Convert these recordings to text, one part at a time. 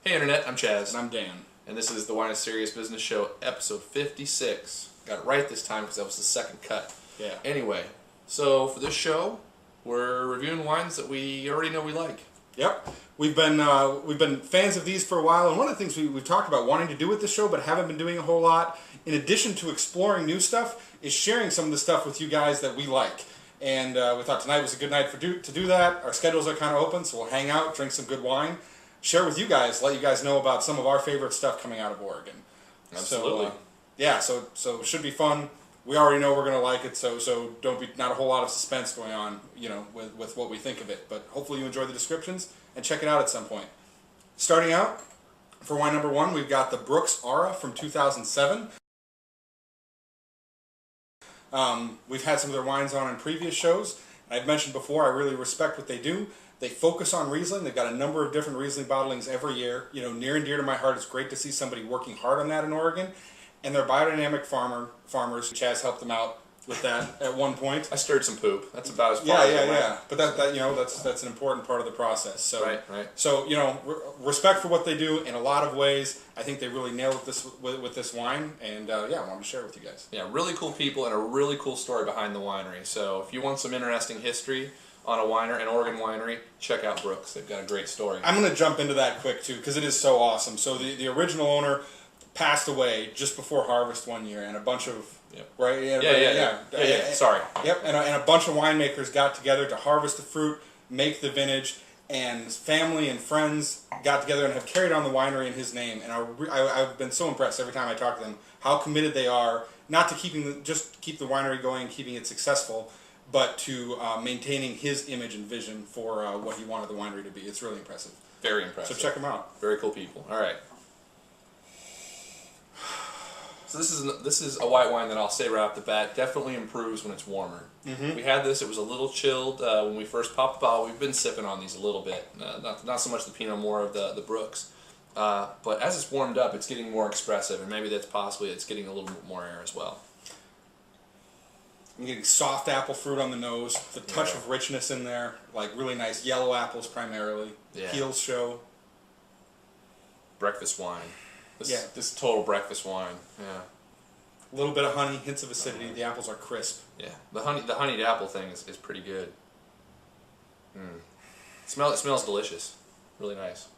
Hey Internet, I'm Chaz. And I'm Dan. And this is the Wine is Serious Business Show, episode 56. Got it right this time because that was the second cut. Yeah. Anyway, so for this show, we're reviewing wines that we already know we like. Yep. We've been fans of these for a while, and one of the things we've talked about wanting to do with the show but haven't been doing a whole lot, in addition to exploring new stuff, is sharing some of the stuff with you guys that we like. And we thought tonight was a good night to do that. Our schedules are kind of open, so we'll hang out, drink some good wine, share with you guys, let you guys know about some of our favorite stuff coming out of Oregon. Absolutely. So it should be fun. We already know we're going to like it, so don't be not a whole lot of suspense going on, with what we think of it. But hopefully you enjoy the descriptions and check it out at some point. Starting out, for wine number one, we've got the Brooks Aura from 2007. We've had some of their wines on in previous shows. I've mentioned before, I really respect what they do. They focus on Riesling. They've got a number of different Riesling bottlings every year. Near and dear to my heart, it's great to see somebody working hard on that in Oregon. And they're biodynamic farmers. Chaz helped them out with that at one point. I stirred some poop. That's about as far as I went. Yeah. But that's an important part of the process. So, right. So respect for what they do in a lot of ways. I think they really nailed this with this wine, and I wanted to share it with you guys. Yeah, really cool people and a really cool story behind the winery. So if you want some interesting history on an Oregon winery, check out Brooks. They've got a great story. I'm going to jump into that quick too because it is so awesome. So the original owner passed away just before harvest one year, and a bunch of right, yeah. Sorry. Yep, and a bunch of winemakers got together to harvest the fruit, make the vintage, and family and friends got together and have carried on the winery in his name. And I've been so impressed every time I talk to them how committed they are, not to keep the winery going, keeping it successful, but to maintaining his image and vision for what he wanted the winery to be. It's really impressive. Very impressive. So check them out. Very cool people. All right. So this is a white wine that I'll say right off the bat definitely improves when it's warmer. Mm-hmm. We had this; it was a little chilled when we first popped the bottle. We've been sipping on these a little bit, not so much the Pinot, more of the Brooks. But as it's warmed up, it's getting more expressive, and maybe that's possibly it's getting a little bit more air as well. I'm getting soft apple fruit on the nose, the touch of richness in there, like really nice yellow apples primarily. Yeah. Peels show. Breakfast wine. This is total breakfast wine. Yeah. A little bit of honey, hints of acidity. The apples are crisp. Yeah. The honeyed apple thing is pretty good. It smells delicious. Really nice.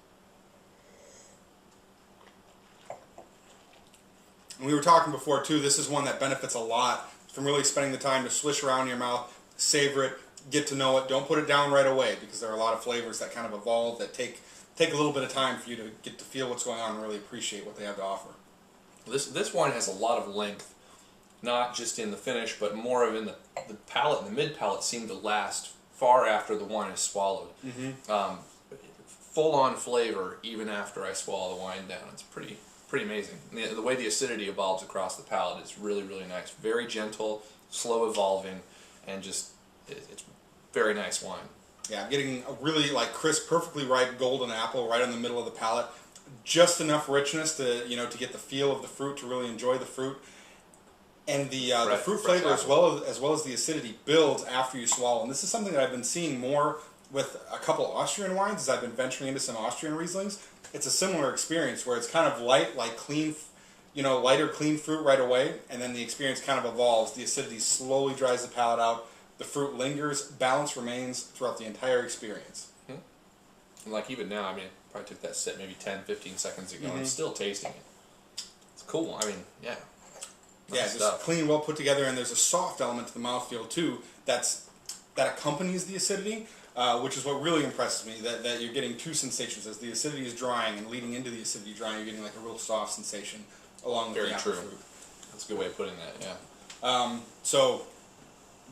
And we were talking before too, this is one that benefits a lot from really spending the time to swish around in your mouth, savor it, get to know it. Don't put it down right away because there are a lot of flavors that kind of evolve that take a little bit of time for you to get to feel what's going on and really appreciate what they have to offer. This wine has a lot of length, not just in the finish, but more of in the palate and the mid palate seem to last far after the wine is swallowed. Mm-hmm. Full on flavor even after I swallow the wine down. It's pretty amazing. The way the acidity evolves across the palate is really, really nice. Very gentle, slow evolving, and just it's very nice wine. Yeah, I'm getting a really crisp, perfectly ripe golden apple right in the middle of the palate. Just enough richness to to get the feel of the fruit, to really enjoy the fruit, and the fruit flavor as well as the acidity builds after you swallow. And this is something that I've been seeing more with a couple Austrian wines as I've been venturing into some Austrian Rieslings. It's a similar experience where it's kind of light, clean, lighter, clean fruit right away, and then the experience kind of evolves. The acidity slowly dries the palate out. The fruit lingers, balance remains throughout the entire experience. And even now, I probably took that sip maybe 10, 15 seconds ago, and I'm still tasting it. It's cool. Nice just stuff. Clean, well put together, and there's a soft element to the mouthfeel too that accompanies the acidity, which is what really impresses me, that you're getting two sensations. As the acidity is drying and leading into the acidity drying, you're getting a real soft sensation along with the apple fruit. That's a good way of putting that, yeah. So,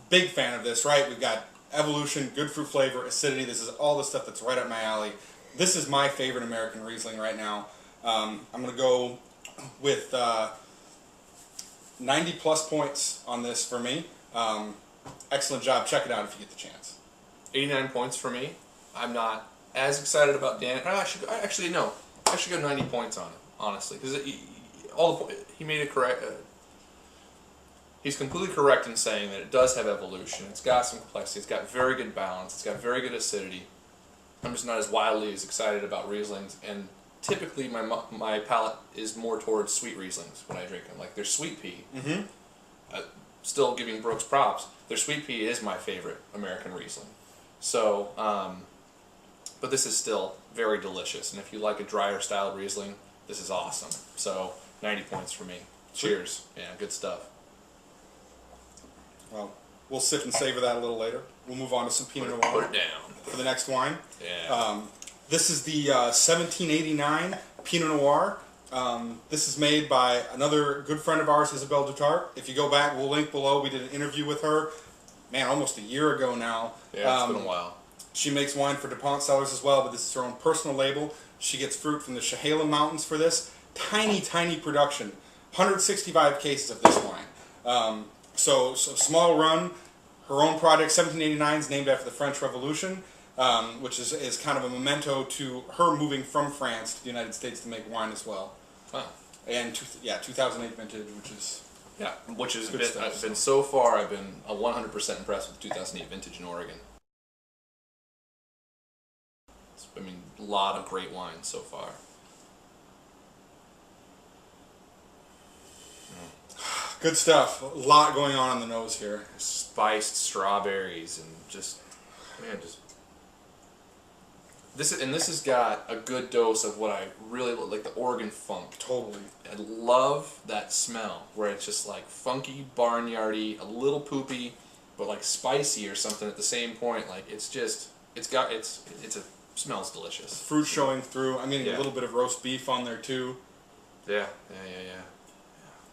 big fan of this, right? We've got evolution, good fruit flavor, acidity. This is all the stuff that's right up my alley. This is my favorite American Riesling right now. I'm going to go with 90 plus points on this for me. Excellent job. Check it out if you get the chance. 89 points for me. I'm not as excited about Dan. I should go 90 points on it, honestly, because he made it correct. He's completely correct in saying that it does have evolution. It's got some complexity. It's got very good balance. It's got very good acidity. I'm just not as wildly as excited about Rieslings, and typically my palate is more towards sweet Rieslings when I drink them. Like their sweet pea. Mm-hmm. Still giving Brooks props. Their sweet pea is my favorite American Riesling. So, but this is still very delicious. And if you like a drier style Riesling, this is awesome. So 90 points for me. Cheers. Yeah, good stuff. Well, we'll sit and savor that a little later. We'll move on to some Pinot Noir. Put it down. For the next wine. Yeah. This is the 1789 Pinot Noir. This is made by another good friend of ours, Isabelle Dutart. If you go back, we'll link below. We did an interview with her, man, almost a year ago now. Yeah, it's been a while. She makes wine for DuPont Cellars as well, but this is her own personal label. She gets fruit from the Chehalem Mountains for this. Tiny, tiny production. 165 cases of this wine. So small run. Her own project, 1789, is named after the French Revolution, which is kind of a memento to her moving from France to the United States to make wine as well. Huh. And 2008 vintage, which is I've been so far. I've been 100% impressed with the 2008 vintage in Oregon. I mean, a lot of great wines so far. Good stuff. A lot going on in the nose here. Spiced strawberries and just this has got a good dose of what I really like, the Oregon funk. Totally. I love that smell where it's just like funky, barnyardy, a little poopy, but like spicy or something at the same point. Like it smells delicious. Fruit showing through. I'm getting Yeah. a little bit of roast beef on there too. Yeah.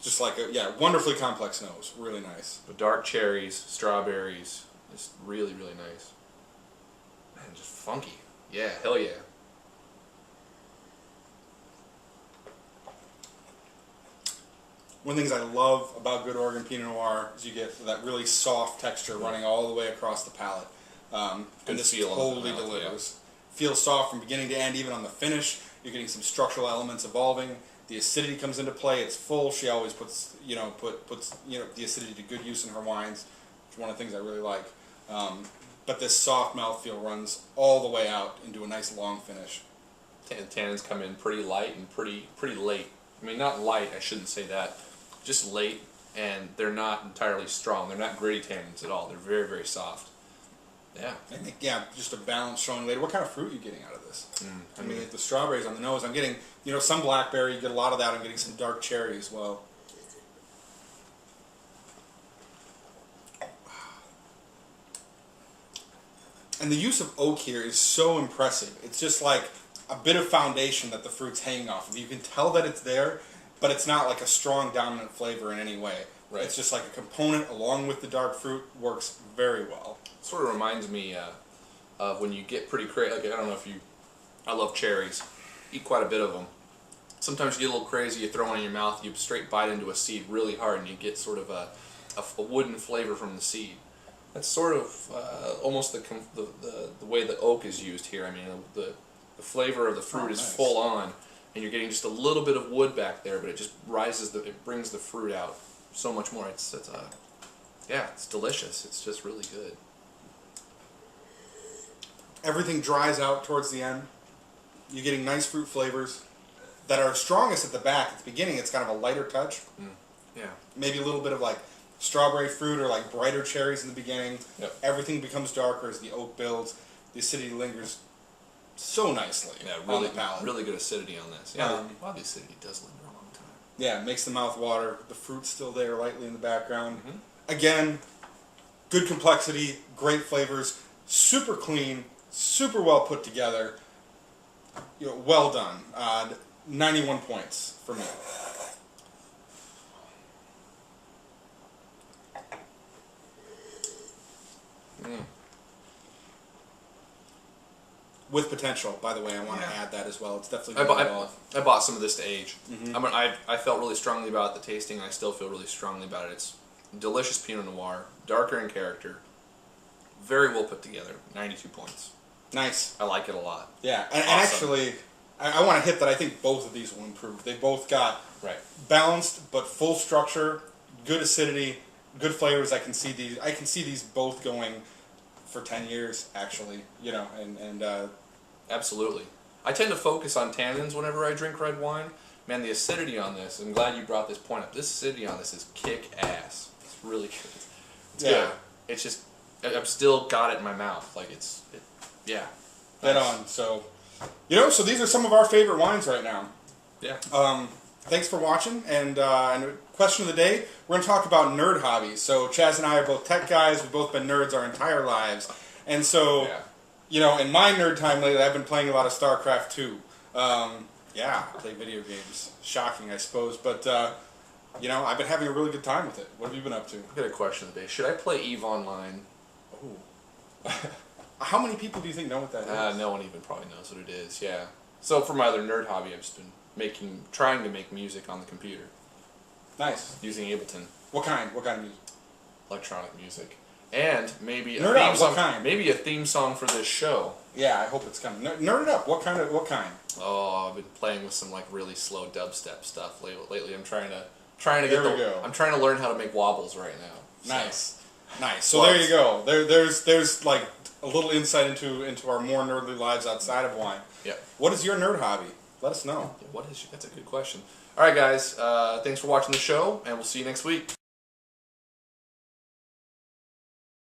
Just like wonderfully complex nose. Really nice. But dark cherries, strawberries, just really, really nice. And just funky. Yeah, hell yeah. One of the things I love about good Oregon Pinot Noir is you get that really soft texture running all the way across the palate. And this feel on the totally mouth, delivers. Feels soft from beginning to end, even on the finish. You're getting some structural elements evolving. The acidity comes into play. It's full. She always puts the acidity to good use in her wines, which is one of the things I really like. But this soft mouthfeel runs all the way out into a nice long finish. Tannins come in pretty light and pretty late. I mean, not light, I shouldn't say that. Just late, and they're not entirely strong. They're not gritty tannins at all. They're very, very soft. Yeah. And just a balance showing later. What kind of fruit are you getting out of this? I mean, the strawberries on the nose. I'm getting, some blackberry. You get a lot of that. I'm getting some dark cherry as well. And the use of oak here is so impressive. It's just like a bit of foundation that the fruit's hanging off of. You can tell that it's there, but it's not like a strong dominant flavor in any way. Right. It's just like a component along with the dark fruit. Works very well. Sort of reminds me of when you get pretty crazy. Like, I don't know if I love cherries. Eat quite a bit of them. Sometimes you get a little crazy. You throw one in your mouth. You straight bite into a seed really hard, and you get sort of a wooden flavor from the seed. That's sort of almost the way the oak is used here. I mean, the flavor of the fruit is nice. Full on, and you're getting just a little bit of wood back there, but it just it brings the fruit out so much more. It's delicious. It's just really good. Everything dries out towards the end. You're getting nice fruit flavors that are strongest at the back. At the beginning, it's kind of a lighter touch. Yeah. Maybe a little bit of like strawberry fruit or like brighter cherries in the beginning. Yep. Everything becomes darker as the oak builds. The acidity lingers so nicely on the palate. Really good acidity on this. Yeah, a lot of the acidity does linger a long time. Yeah, it makes the mouth water. The fruit's still there lightly in the background. Again, good complexity, great flavors, super clean, super well put together. Well done. 91 points for me. With potential, by the way, I want to add that as well. It's definitely I bought some of this to age. I felt really strongly about the tasting. I still feel really strongly about it. It's delicious Pinot Noir, darker in character, very well put together. 92 points. Nice. I like it a lot. Yeah, and actually, I want to hit that. I think both of these will improve. They both got balanced but full structure, good acidity, good flavors. I can see these both going for 10 years. Actually, and Absolutely. I tend to focus on tannins whenever I drink red wine. Man, the acidity on this, I'm glad you brought this point up. This acidity on this is kick ass. It's really good. It's good. It's just, I've still got it in my mouth. Like yeah. Dead on. So, so these are some of our favorite wines right now. Yeah. Thanks for watching. And question of the day, we're going to talk about nerd hobbies. So Chaz and I are both tech guys. We've both been nerds our entire lives. And so, in my nerd time lately, I've been playing a lot of StarCraft 2. I play video games. Shocking, I suppose. But, I've been having a really good time with it. What have you been up to? I've got a question of the day. Should I play EVE Online? Oh. How many people do you think know what that is? No one even probably knows what it is, yeah. So for my other nerd hobby, I've just been trying to make music on the computer. Nice. Using Ableton. What kind? What kind of music? Electronic music. And maybe nerd up. What kind? Maybe a theme song for this show. Yeah, I hope it's coming. Nerd it up. What kind? Oh, I've been playing with some like really slow dubstep stuff lately. I'm trying to learn how to make wobbles right now. So. Nice. So there you go. There's like a little insight into our more nerdly lives outside of wine. Yeah. What is your nerd hobby? Let us know. That's a good question. All right, guys. Thanks for watching the show, and we'll see you next week.